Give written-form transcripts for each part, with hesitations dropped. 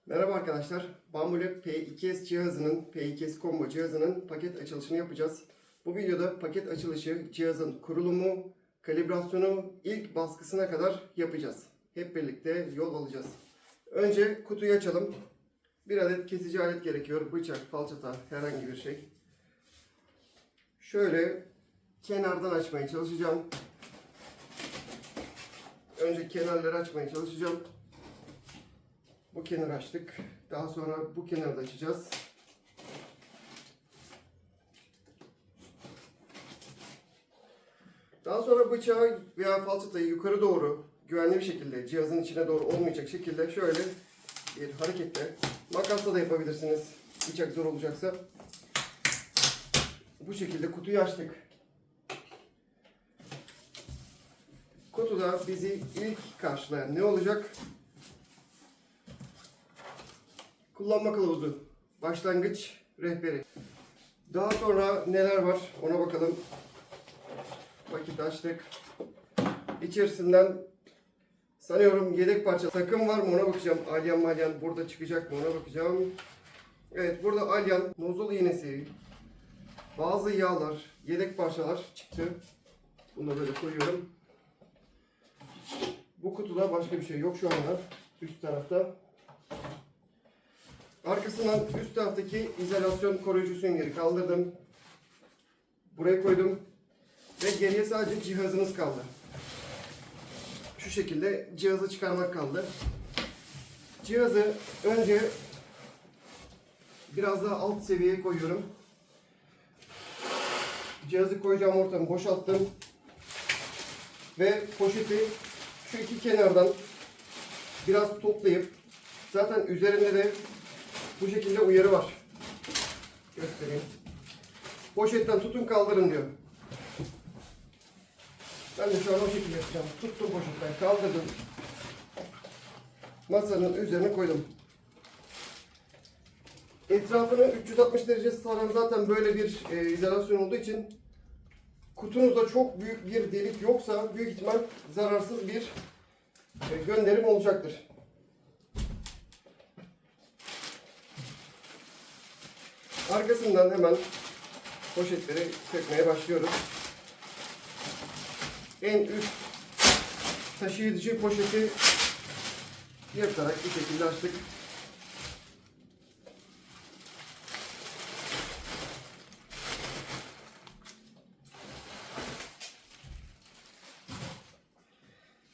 Merhaba arkadaşlar. Bambolab P2S cihazının, P2S Combo cihazının paket açılışını yapacağız. Bu videoda paket açılışı, cihazın kurulumu, kalibrasyonu, ilk baskısına kadar yapacağız. Hep birlikte yol alacağız. Önce kutuyu açalım. Bir adet kesici alet gerekiyor. Bıçak, falçata, herhangi bir şey. Şöyle kenardan açmaya çalışacağım. Önce kenarları açmaya çalışacağım. Bu kenarı açtık. Daha sonra bu kenarı da açacağız. Daha sonra bıçağı veya falçatayı yukarı doğru güvenli bir şekilde, cihazın içine doğru olmayacak şekilde şöyle bir hareketle, makasla da yapabilirsiniz bıçak zor olacaksa. Bu şekilde kutuyu açtık. Kutuda bizi ilk karşılayan ne olacak? Kullanma kılavuzu, başlangıç rehberi. Daha sonra neler var ona bakalım. Paketi açtık. İçerisinden sanıyorum yedek parça takım var mı ona bakacağım. Alyan malyan burada çıkacak mı ona bakacağım. Evet, burada alyan, nozul iğnesi, bazı yağlar, yedek parçalar çıktı. Bunu da böyle koyuyorum. Bu kutuda başka bir şey yok şu anda. Üst tarafta. Arkasından üst taraftaki izolasyon koruyucu süngeri kaldırdım. Buraya koydum. Ve geriye sadece cihazımız kaldı. Şu şekilde cihazı çıkarmak kaldı. Cihazı önce biraz daha alt seviyeye koyuyorum. Cihazı koyacağım ortamı boşalttım. Ve poşeti şu iki kenardan biraz toplayıp, zaten üzerinde de bu şekilde uyarı var. Göstereyim. Poşetten tutun kaldırın diyor. Ben de şu an o şekilde yapacağım. Tuttum poşetten kaldırdım. Masanın üzerine koydum. Etrafını 360 derece saran zaten böyle bir izolasyon olduğu için kutunuzda çok büyük bir delik yoksa büyük ihtimal zararsız bir gönderim olacaktır. Arkasından hemen poşetleri sökmeye başlıyoruz. En üst taşıyıcı poşeti yırtarak bu şekilde açtık.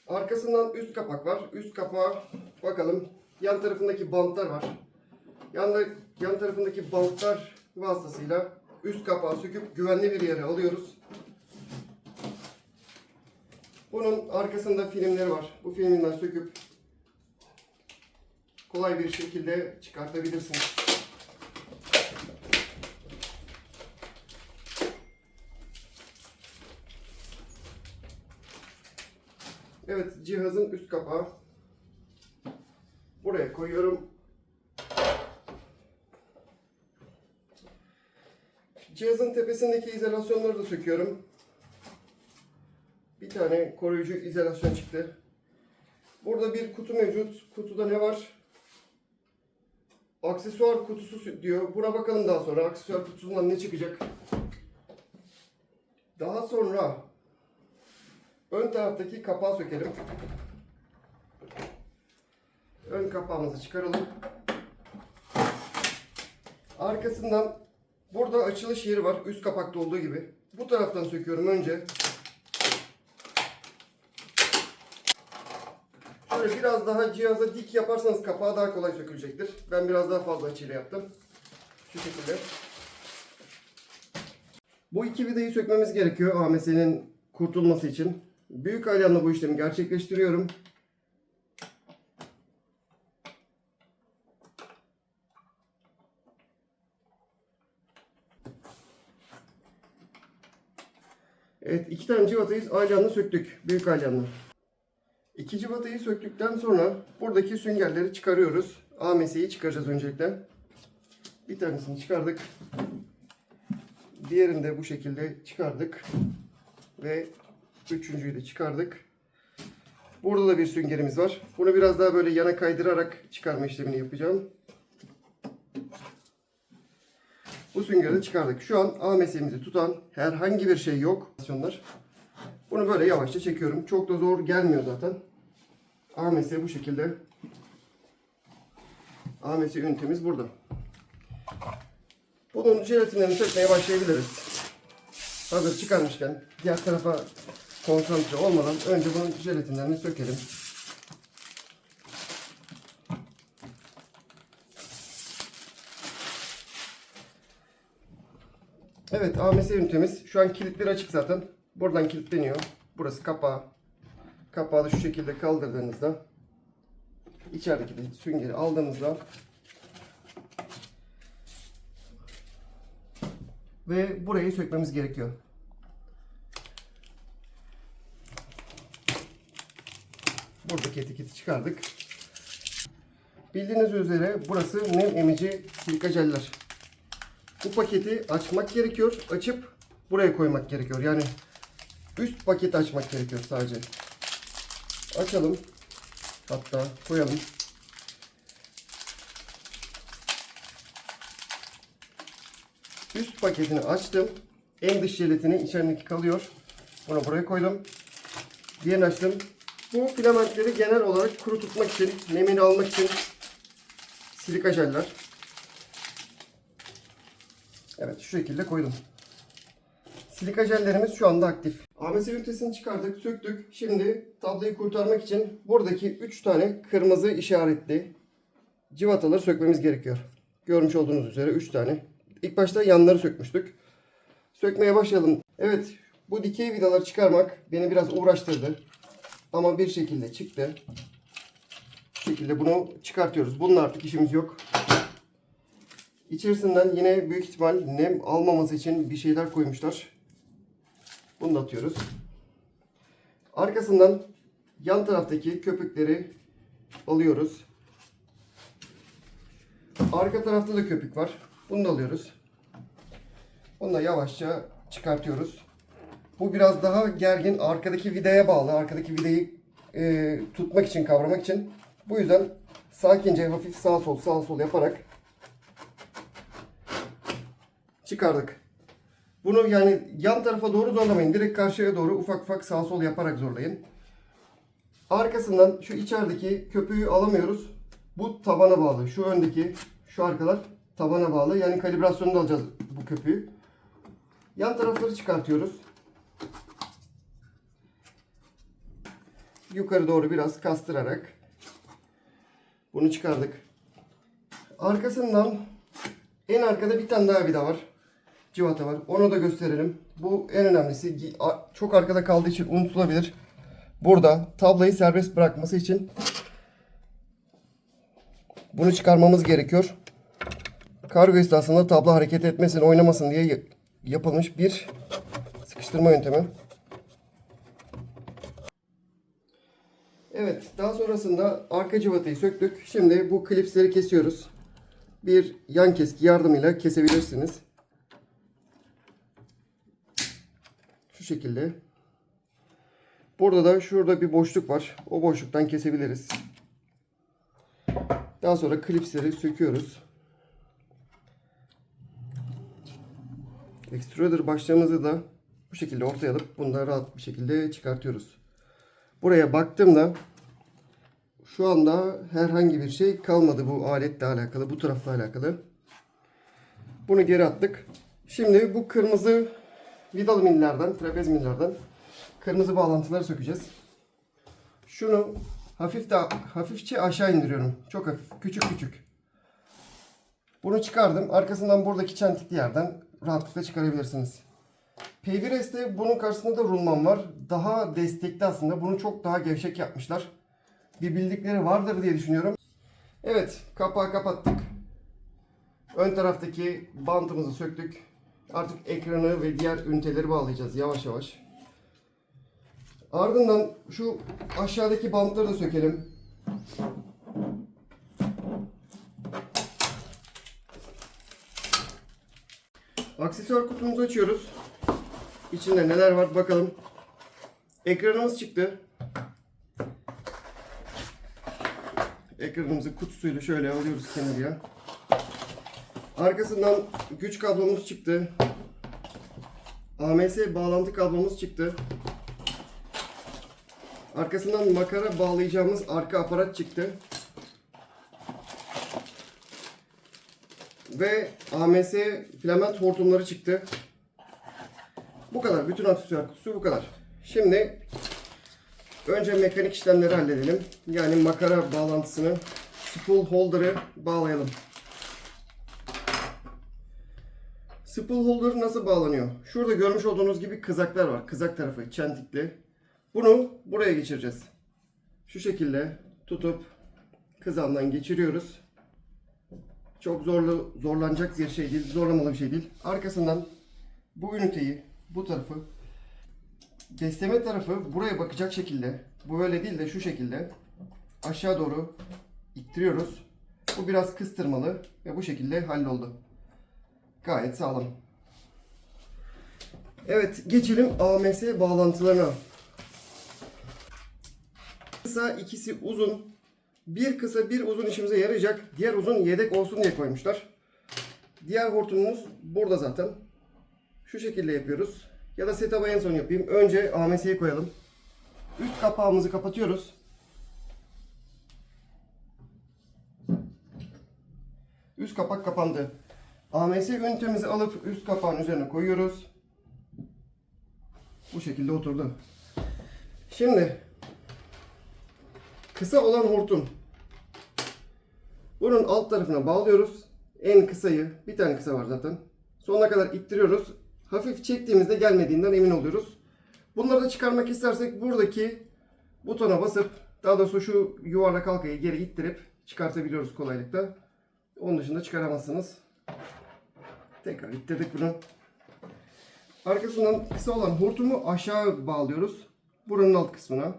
Arkasından üst kapak var. Üst kapağa bakalım. Yan tarafındaki bantlar var. Yan tarafındaki bantlar vasıtasıyla üst kapağı söküp güvenli bir yere alıyoruz. Bunun arkasında filmleri var. Bu filminden söküp kolay bir şekilde çıkartabilirsiniz. Evet, cihazın üst kapağı. Buraya koyuyorum. Cihazın tepesindeki izolasyonları da söküyorum. Bir tane koruyucu izolasyon çıktı. Burada bir kutu mevcut. Kutuda ne var? Aksesuar kutusu diyor. Buna bakalım daha sonra. Aksesuar kutusundan ne çıkacak? Daha sonra ön taraftaki kapağı sökelim. Ön kapağımızı çıkaralım. Arkasından burada açılış yeri var. Üst kapakta olduğu gibi. Bu taraftan söküyorum önce. Şöyle biraz daha cihaza dik yaparsanız kapağı daha kolay sökülecektir. Ben biraz daha fazla açıyla yaptım. Şu şekilde. Bu iki vidayı sökmemiz gerekiyor AMS'nin kurtulması için. Büyük alyanla bu işlemi gerçekleştiriyorum. Evet, iki tane civatayı alyanla söktük. Büyük alyanla. İki civatayı söktükten sonra buradaki süngerleri çıkarıyoruz. AMS'yi çıkaracağız öncelikle. Bir tanesini çıkardık. Diğerini de bu şekilde çıkardık. Ve üçüncüyü de çıkardık. Burada da bir süngerimiz var. Bunu biraz daha böyle yana kaydırarak çıkarma işlemini yapacağım. Bu süngeri çıkardık. Şu an AMS'imizi tutan herhangi bir şey yok. Bunu böyle yavaşça çekiyorum. Çok da zor gelmiyor zaten. AMS bu şekilde. AMS ünitemiz burada. Bunun jelatinlerini sökmeye başlayabiliriz. Hazır çıkarmışken diğer tarafa konsantre olmadan önce bunun jelatinlerini sökelim. Evet, AMS ünitemiz şu an kilitleri açık zaten. Buradan kilitleniyor. Burası kapağı. Kapağı da şu şekilde kaldırdığınızda içerideki de süngeri aldığımızda ve burayı sökmemiz gerekiyor. Buradaki etiketi çıkardık. Bildiğiniz üzere burası nem emici silika jeller. Bu paketi açmak gerekiyor. Açıp buraya koymak gerekiyor. Yani üst paketi açmak gerekiyor sadece. Açalım. Hatta koyalım. Üst paketini açtım. En dış jelatini içerideki kalıyor. Bunu buraya koydum. Diğerini açtım. Bu filamentleri genel olarak kuru tutmak için, nemini almak için silika jeller. Evet, şu şekilde koydum. Silika jellerimiz şu anda aktif. AMS ünitesini çıkardık, söktük. Şimdi tablayı kurtarmak için buradaki 3 tane kırmızı işaretli civataları sökmemiz gerekiyor. Görmüş olduğunuz üzere 3 tane. İlk başta yanları sökmüştük. Sökmeye başlayalım. Evet, bu dikey vidaları çıkarmak beni biraz uğraştırdı. Ama bir şekilde çıktı. Bu şekilde bunu çıkartıyoruz. Bunun artık işimiz yok. İçerisinden yine büyük ihtimal nem almaması için bir şeyler koymuşlar. Bunu da atıyoruz. Arkasından yan taraftaki köpükleri alıyoruz. Arka tarafta da köpük var. Bunu da alıyoruz. Bunu da yavaşça çıkartıyoruz. Bu biraz daha gergin. Arkadaki vidaya bağlı. Arkadaki vidayı tutmak için, kavramak için. Bu yüzden sakince hafif sağ sol yaparak çıkardık. Bunu yani yan tarafa doğru zorlamayın. Direkt karşıya doğru ufak ufak sağ sol yaparak zorlayın. Arkasından şu içerideki köpüğü alamıyoruz. Bu tabana bağlı. Şu öndeki, şu arkalar tabana bağlı. Yani kalibrasyonunu alacağız bu köpüğü. Yan tarafları çıkartıyoruz. Yukarı doğru biraz kastırarak bunu çıkardık. Arkasından en arkada bir tane daha vida var. Civata var. Onu da gösterelim. Bu en önemlisi. Çok arkada kaldığı için unutulabilir. Burada tablayı serbest bırakması için bunu çıkarmamız gerekiyor. Kargo esnasında tabla hareket etmesin, oynamasın diye yapılmış bir sıkıştırma yöntemi. Evet, daha sonrasında arka civatayı söktük. Şimdi bu klipsleri kesiyoruz. Bir yan keski yardımıyla kesebilirsiniz. Şu şekilde. Burada da şurada bir boşluk var. O boşluktan kesebiliriz. Daha sonra klipsleri söküyoruz. Extruder başlığımızı da bu şekilde ortaya alıp bunu da rahat bir şekilde çıkartıyoruz. Buraya baktığımda şu anda herhangi bir şey kalmadı bu aletle alakalı, bu tarafla alakalı. Bunu geri attık. Şimdi bu kırmızı vidalı millerden, trapez millerden kırmızı bağlantıları sökeceğiz. Şunu hafifçe aşağı indiriyorum. Çok hafif, küçük küçük. Bunu çıkardım. Arkasından buradaki çentikli yerden rahatlıkla çıkarabilirsiniz. P1S'te bunun karşısında da rulman var. Daha destekli aslında. Bunu çok daha gevşek yapmışlar. Bir bildikleri vardır diye düşünüyorum. Evet, kapağı kapattık. Ön taraftaki bantımızı söktük. Artık ekranı ve diğer üniteleri bağlayacağız yavaş yavaş. Ardından şu aşağıdaki bantları da sökelim. Aksesuar kutumuzu açıyoruz. İçinde neler var bakalım. Ekranımız çıktı. ekranımızı kutusuyla şöyle alıyoruz kenarıya. Arkasından güç kablomuz çıktı. AMS bağlantı kablomuz çıktı. Arkasından makara bağlayacağımız arka aparat çıktı. Ve AMS filament hortumları çıktı. Bu kadar. Bütün aksesuar kutusu bu kadar. Şimdi önce mekanik işlemleri halledelim. Yani makara bağlantısını, spool holder'ı bağlayalım. Spool holder nasıl bağlanıyor? Şurada görmüş olduğunuz gibi kızaklar var. Kızak tarafı çentikli. Bunu buraya geçireceğiz. Şu şekilde tutup kızağından geçiriyoruz. Çok zorlanacak bir şey değil, zorlamalı bir şey değil. Arkasından bu üniteyi, bu tarafı, besleme tarafı buraya bakacak şekilde, bu böyle değil de şu şekilde aşağı doğru ittiriyoruz. Bu biraz kıstırmalı ve bu şekilde halloldu. Gayet sağlam. Evet, geçelim AMS bağlantılarına. Kısa, ikisi uzun. Bir kısa, bir uzun işimize yarayacak. Diğer uzun yedek olsun diye koymuşlar. Diğer hortumumuz burada zaten. Şu şekilde yapıyoruz. Ya da setup'ı en son yapayım. Önce AMS'yi koyalım. Üst kapağımızı kapatıyoruz. Üst kapak kapandı. AMS ünitemizi alıp üst kapağın üzerine koyuyoruz. Bu şekilde oturdu. Şimdi kısa olan hortum. Bunun alt tarafına bağlıyoruz. En kısayı, bir tane kısa var zaten. Sonuna kadar ittiriyoruz. Hafif çektiğimizde gelmediğinden emin oluyoruz. Bunları da çıkarmak istersek buradaki butona basıp, daha doğrusu şu yuvarlak halkayı geri ittirip çıkartabiliyoruz kolaylıkla. Onun dışında çıkaramazsınız. Tekrar ittirdik bunu. Arkasından kısa olan hortumu aşağı bağlıyoruz. Buranın alt kısmına.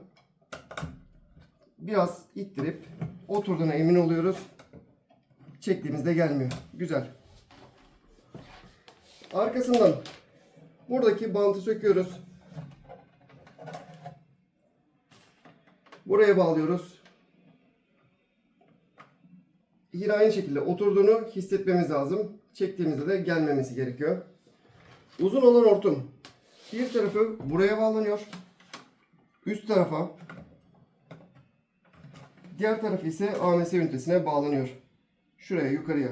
Biraz ittirip oturduğuna emin oluyoruz. Çektiğimizde gelmiyor. Güzel. Arkasından buradaki bantı söküyoruz. Buraya bağlıyoruz. Yine aynı şekilde oturduğunu hissetmemiz lazım. Çektiğimizde de gelmemesi gerekiyor. Uzun olan hortum. Bir tarafı buraya bağlanıyor. Üst tarafa. Diğer tarafı ise AMS ünitesine bağlanıyor. Şuraya yukarıya.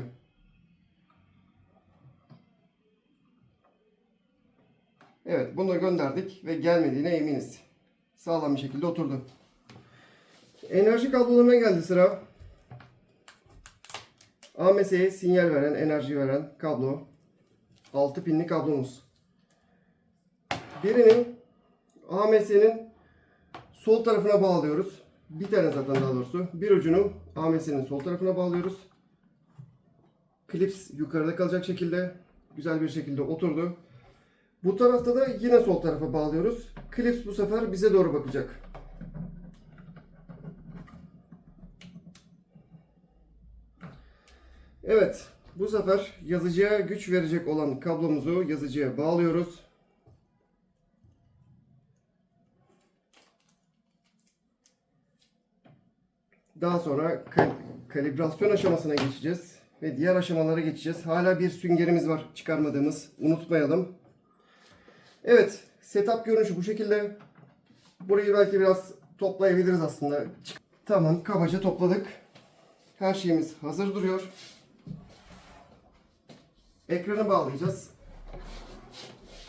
Evet, bunu da gönderdik ve gelmediğine eminiz. Sağlam bir şekilde oturdu. Enerji kablolarına geldi sıra. AMS'ye sinyal veren, enerji veren kablo. 6 pinli kablomuz. Birini AMS'nin sol tarafına bağlıyoruz. Bir tane zaten daha doğrusu. Bir ucunu AMS'nin sol tarafına bağlıyoruz. Klips yukarıda kalacak şekilde güzel bir şekilde oturdu. Bu tarafta da yine sol tarafa bağlıyoruz. Klips bu sefer bize doğru bakacak. Evet, bu sefer yazıcıya güç verecek olan kablomuzu yazıcıya bağlıyoruz. Daha sonra kalibrasyon aşamasına geçeceğiz ve diğer aşamalara geçeceğiz. Hala bir süngerimiz var çıkarmadığımız, unutmayalım. Evet, setup görünüşü bu şekilde. Burayı belki biraz toplayabiliriz aslında. Tamam, kabaca topladık. Her şeyimiz hazır duruyor. Ekranı bağlayacağız.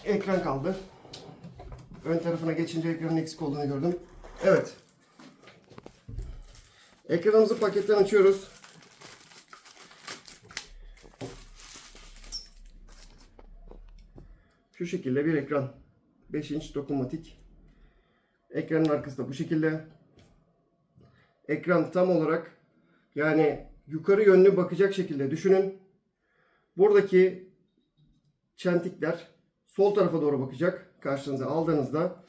Ekran kaldı. Ön tarafına geçince ekranın eksik olduğunu gördüm. Evet. Ekranımızı paketten açıyoruz. Şu şekilde bir ekran. 5 inç dokunmatik. Ekranın arkası da bu şekilde. Ekran tam olarak yani yukarı yönlü bakacak şekilde düşünün. Buradaki çentikler sol tarafa doğru bakacak. Karşınıza aldığınızda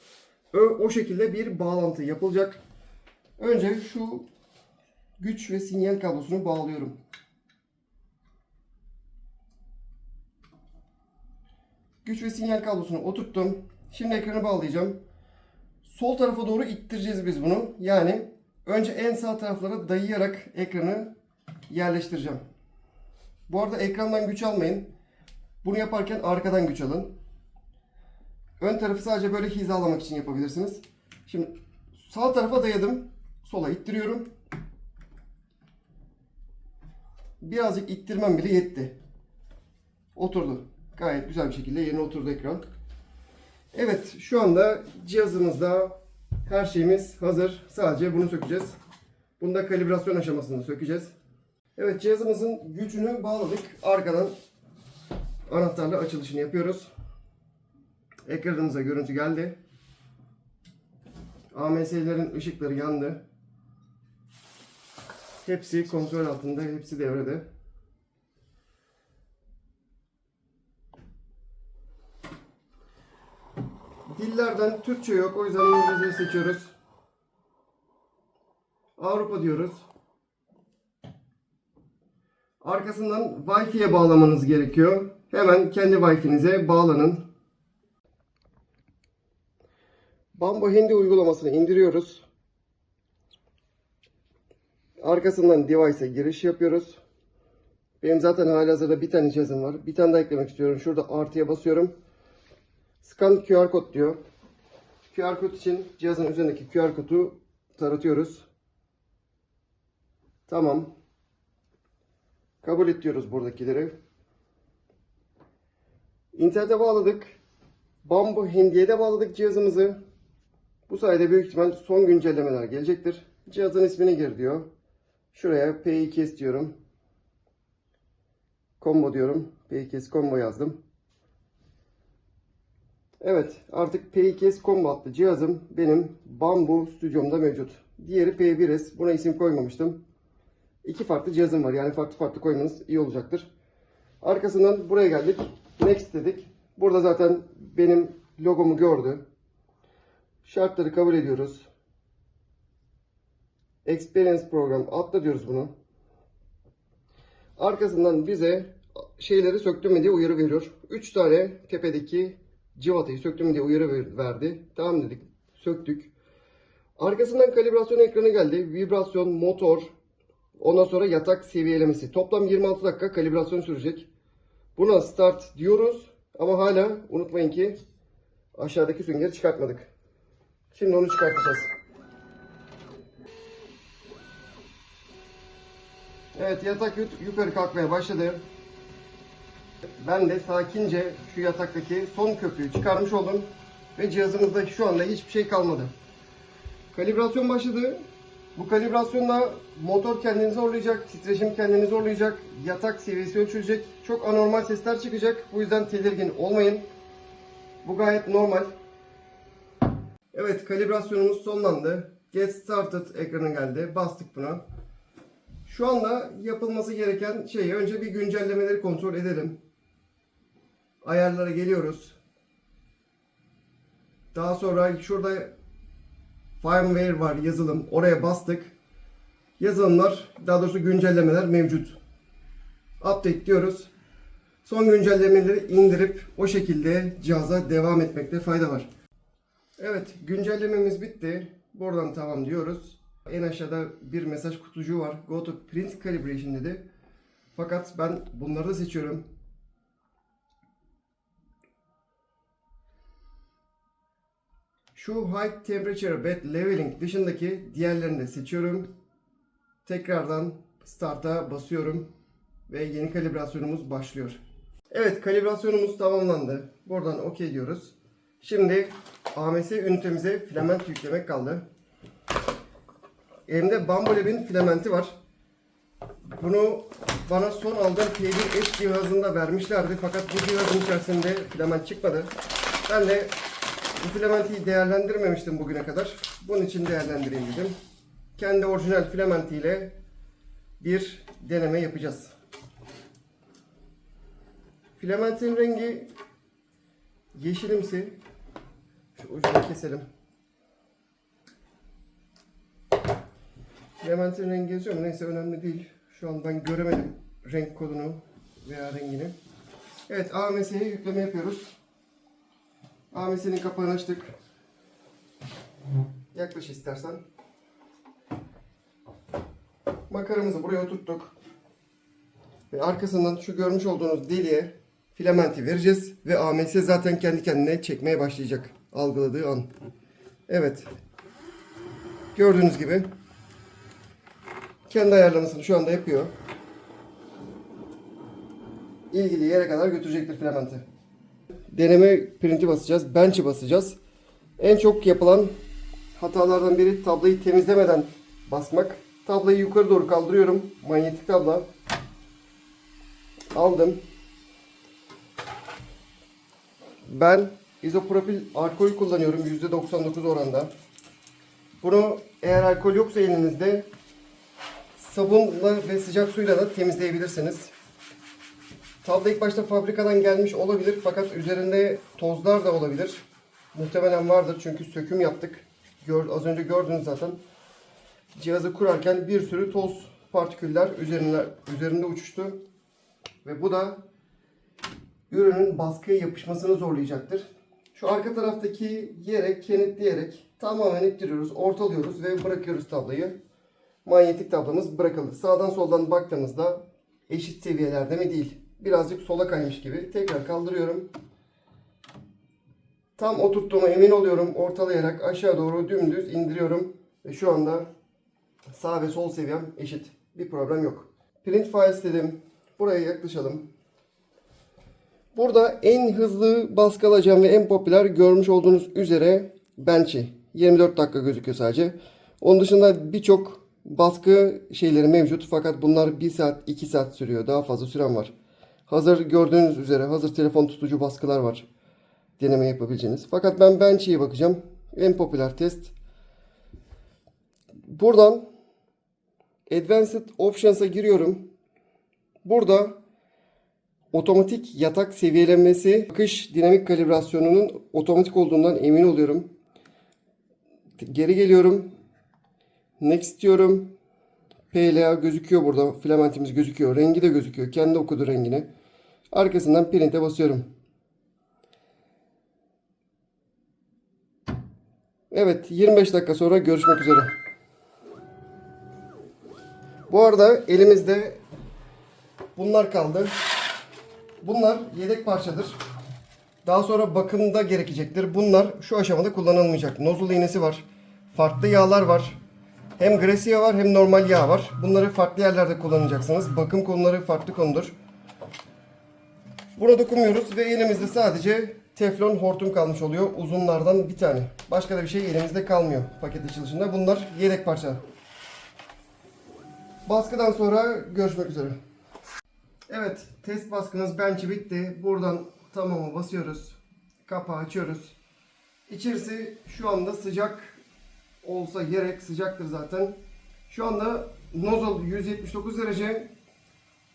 o şekilde bir bağlantı yapılacak. Önce şu güç ve sinyal kablosunu bağlıyorum. Güç ve sinyal kablosunu oturttum. Şimdi ekranı bağlayacağım. Sol tarafa doğru ittireceğiz biz bunu. Yani Önce en sağ taraflara dayayarak ekranı yerleştireceğim. Bu arada ekrandan güç almayın. Bunu yaparken arkadan güç alın. Ön tarafı sadece böyle hizalamak için yapabilirsiniz. Şimdi sağ tarafa dayadım. Sola ittiriyorum. Birazcık ittirmem bile yetti. Oturdu. Gayet güzel bir şekilde yerine oturdu ekran. Evet, şu anda cihazımızda her şeyimiz hazır. Sadece bunu sökeceğiz. Bunda kalibrasyon aşamasını sökeceğiz. Evet, cihazımızın gücünü bağladık. Arkadan anahtarla açılışını yapıyoruz. Ekranımıza görüntü geldi. AMS'lerin ışıkları yandı. Hepsi kontrol altında, hepsi devrede. Dillerden Türkçe yok, o yüzden İngilizce seçiyoruz. Avrupa diyoruz. Arkasından Wi-Fi'ye bağlamanız gerekiyor. Hemen kendi Wi-Fi'nize bağlanın. Bambu Hindi uygulamasını indiriyoruz. Arkasından device'e giriş yapıyoruz. Benim zaten halihazırda bir tane cihazım var. Bir tane daha eklemek istiyorum. Şurada artıya basıyorum. Scan QR kod diyor. QR kod için cihazın üzerindeki QR kodu taratıyoruz. Tamam. Kabul et diyoruz buradakileri. İnternete bağladık. Bambu Hindi'ye de bağladık cihazımızı. Bu sayede büyük ihtimal son güncellemeler gelecektir. Cihazın ismini gir diyor. Şuraya P2S diyorum. Combo diyorum. P2S Combo yazdım. Evet, artık P2S Combo adlı cihazım benim Bambu stüdyomda mevcut. Diğeri P1S. Buna isim koymamıştım. İki farklı cihazım var. Yani farklı farklı koymanız iyi olacaktır. Arkasından buraya geldik. Next dedik. Burada zaten benim logomu gördü. Şartları kabul ediyoruz. Experience program atla diyoruz bunu. Arkasından bize şeyleri söktüm mü diye uyarı veriyor. 3 tane tepedeki civatayı söktüm mü diye uyarı verdi. Tamam dedik. Söktük. Arkasından kalibrasyon ekranı geldi. Vibrasyon, motor, ondan sonra yatak seviyelemesi. Toplam 26 dakika kalibrasyon sürecek. Buna start diyoruz. Ama hala unutmayın ki aşağıdaki süngeri çıkartmadık. Şimdi onu çıkartacağız. Evet, yatak yukarı kalkmaya başladı. Ben de sakince şu yataktaki son köprüyü çıkarmış oldum. Ve cihazımızda şu anda hiçbir şey kalmadı. Kalibrasyon başladı. Bu kalibrasyonla motor kendini zorlayacak, titreşim kendini zorlayacak, yatak seviyesi ölçülecek. Çok anormal sesler çıkacak. Bu yüzden tedirgin olmayın. Bu gayet normal. Evet, kalibrasyonumuz sonlandı. Get Started ekranı geldi. Bastık buna. Şu anda yapılması gereken şey, önce bir güncellemeleri kontrol edelim. Ayarlara geliyoruz. Daha sonra şurada firmware var, yazılım. Oraya bastık. Yazılımlar, daha doğrusu güncellemeler mevcut. Update diyoruz. Son güncellemeleri indirip o şekilde cihaza devam etmekte fayda var. Evet, güncellememiz bitti. Buradan tamam diyoruz. En aşağıda bir mesaj kutucuğu var. Go to Print Calibration dedi. Fakat ben bunları da seçiyorum. Şu High Temperature Bed Leveling dışındaki diğerlerini de seçiyorum. Tekrardan Start'a basıyorum. Ve yeni kalibrasyonumuz başlıyor. Evet, kalibrasyonumuz tamamlandı. Buradan OK diyoruz. Şimdi AMS ünitemize filament yüklemek kaldı. Elimde Bambolab'in filamenti var. Bunu bana son aldığım P1S cihazında vermişlerdi. Fakat bu cihazın içerisinde filament çıkmadı. Ben de bu filamentiyi değerlendirmemiştim bugüne kadar. Bunun için değerlendireyim dedim. Kendi orijinal filamentiyle bir deneme yapacağız. Filamentin rengi yeşilimsi. Şu ucunu keselim. Filamentin rengi yazıyor mu? Neyse, önemli değil. Şu an ben göremedim renk kodunu veya rengini. Evet, AMS'ye yükleme yapıyoruz. AMS'nin kapağını açtık. Yaklaş istersen. Makaramızı buraya oturttuk. Ve arkasından şu görmüş olduğunuz deliğe filamenti vereceğiz. Ve AMS zaten kendi kendine çekmeye başlayacak. Algıladığı an. Evet. Gördüğünüz gibi kendi ayarlamasını şu anda yapıyor. İlgili yere kadar götürecektir filamenti. Deneme printi basacağız. Bench'i basacağız. En çok yapılan hatalardan biri tablayı temizlemeden basmak. Tablayı yukarı doğru kaldırıyorum. Manyetik tabla. Aldım. Ben izopropil alkol kullanıyorum %99 oranda. Bunu eğer alkol yoksa elinizde sabunla ve sıcak suyla da temizleyebilirsiniz. Tablo ilk başta fabrikadan gelmiş olabilir fakat üzerinde tozlar da olabilir. Muhtemelen vardır çünkü söküm yaptık. Az önce gördünüz zaten. Cihazı kurarken bir sürü toz partiküller üzerinde uçuştu. Ve bu da ürünün baskıya yapışmasını zorlayacaktır. Şu arka taraftaki yere kenetleyerek tamamen ittiriyoruz, ortalıyoruz ve bırakıyoruz tablayı. Manyetik tablamız bırakıldı. Sağdan soldan baktığımızda eşit seviyelerde mi değil. Birazcık sola kaymış gibi. Tekrar kaldırıyorum. Tam oturttuğuma emin oluyorum. Ortalayarak aşağı doğru dümdüz indiriyorum. Ve şu anda sağ ve sol seviyem eşit. Bir problem yok. Print files dedim. Buraya yaklaşalım. Burada en hızlı baskı alacağım ve en popüler görmüş olduğunuz üzere Bench'i. 24 dakika gözüküyor sadece. Onun dışında birçok baskı şeyleri mevcut. Fakat bunlar 1 saat 2 saat sürüyor. Daha fazla süren var. Hazır gördüğünüz üzere hazır telefon tutucu baskılar var. Deneme yapabileceğiniz. Fakat ben Bench'iye bakacağım. En popüler test. Buradan Advanced Options'a giriyorum. Burada otomatik yatak seviyelenmesi, akış dinamik kalibrasyonunun otomatik olduğundan emin oluyorum. Geri geliyorum. Next diyorum. PLA gözüküyor burada. Filamentimiz gözüküyor. Rengi de gözüküyor. Kendi okudu rengini. Arkasından print'e basıyorum. Evet, 25 dakika sonra görüşmek üzere. Bu arada elimizde bunlar kaldı. Bunlar yedek parçadır. Daha sonra bakımda gerekecektir. Bunlar şu aşamada kullanılmayacak. Nozzle iğnesi var. Farklı yağlar var. Hem grease yağı var hem normal yağ var. Bunları farklı yerlerde kullanacaksınız. Bakım konuları farklı konudur. Buna dokunmuyoruz ve elimizde sadece teflon hortum kalmış oluyor. Uzunlardan bir tane. Başka da bir şey elimizde kalmıyor paket açılışında. Bunlar yedek parça. Baskıdan sonra görüşmek üzere. Evet, test baskımız Bench'i bitti. Buradan tamamı basıyoruz. Kapağı açıyoruz. İçerisi şu anda sıcak olsa gerek, sıcaktır zaten. Şu anda nozzle 179 derece,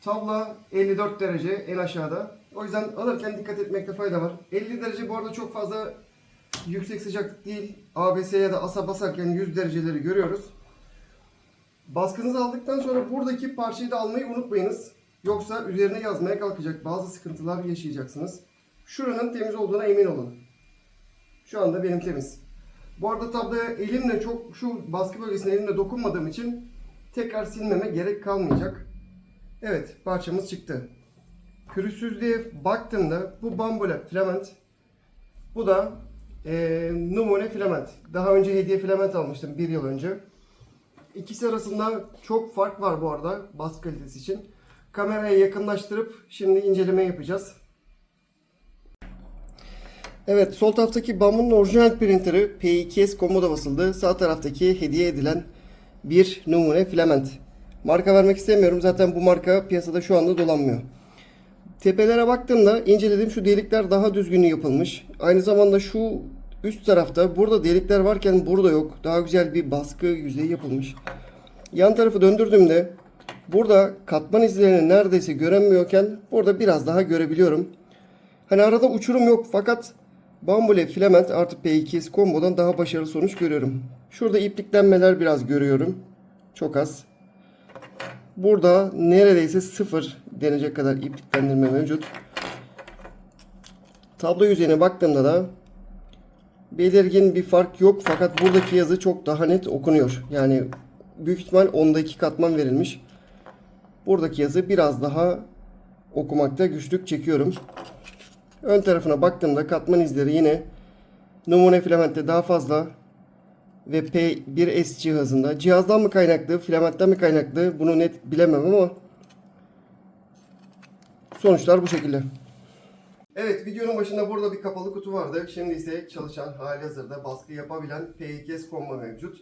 tabla 54 derece en aşağıda. O yüzden alırken dikkat etmekte fayda var. 50 derece bu arada çok fazla yüksek sıcaklık değil. ABS ya da AS'a basarken 100 dereceleri görüyoruz. Baskınızı aldıktan sonra buradaki parçayı da almayı unutmayınız. Yoksa üzerine yazmaya kalkacak bazı sıkıntılar yaşayacaksınız. Şuranın temiz olduğuna emin olun. Şu anda benim temiz. Bu arada tabloya elimle şu baskı bölgesine elimle dokunmadığım için tekrar silmeme gerek kalmayacak. Evet, parçamız çıktı. Pürüzsüzlüğe baktığımda bu Bambolab filament. Bu da numune filament. Daha önce hediye filament almıştım 1 yıl önce. İkisi arasında çok fark var bu arada baskı kalitesi için. Kameraya yakınlaştırıp şimdi inceleme yapacağız. Evet, sol taraftaki Bambu'nun orijinal printer'ı P2S Combo'da basıldı. Sağ taraftaki hediye edilen bir numune filament. Marka vermek istemiyorum. Zaten bu marka piyasada şu anda dolanmıyor. Tepelere baktığımda incelediğim şu delikler daha düzgün yapılmış. Aynı zamanda şu üst tarafta burada delikler varken burada yok. Daha güzel bir baskı yüzeyi yapılmış. Yan tarafı döndürdüğümde burada katman izlerini neredeyse göremiyorken burada biraz daha görebiliyorum. Hani arada uçurum yok fakat Bambolab filament artı P2S Combo'dan daha başarılı sonuç görüyorum. Şurada ipliklenmeler biraz görüyorum. Çok az. Burada neredeyse sıfır denecek kadar ipliklendirme mevcut. Tablo yüzeyine baktığımda da belirgin bir fark yok fakat buradaki yazı çok daha net okunuyor. Yani büyük ihtimal onda 2 katman verilmiş. Buradaki yazı biraz daha okumakta güçlük çekiyorum. Ön tarafına baktığımda katman izleri yine numune filamentte daha fazla ve P1S cihazında. Cihazdan mı kaynaklı, filamentten mi kaynaklı bunu net bilemem ama sonuçlar bu şekilde. Evet, videonun başında burada bir kapalı kutu vardı. Şimdi ise çalışan, halihazırda baskı yapabilen P2S komba mevcut.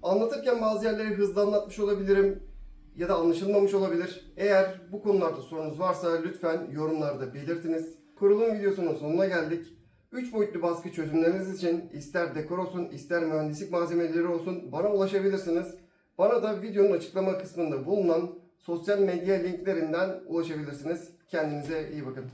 Anlatırken bazı yerleri hızlı anlatmış olabilirim ya da anlaşılmamış olabilir. Eğer bu konularda sorunuz varsa lütfen yorumlarda belirtiniz. Kurulum videosunun sonuna geldik. 3 boyutlu baskı çözümleriniz için ister dekor olsun ister mühendislik malzemeleri olsun bana ulaşabilirsiniz. Bana da videonun açıklama kısmında bulunan sosyal medya linklerinden ulaşabilirsiniz. Kendinize iyi bakın.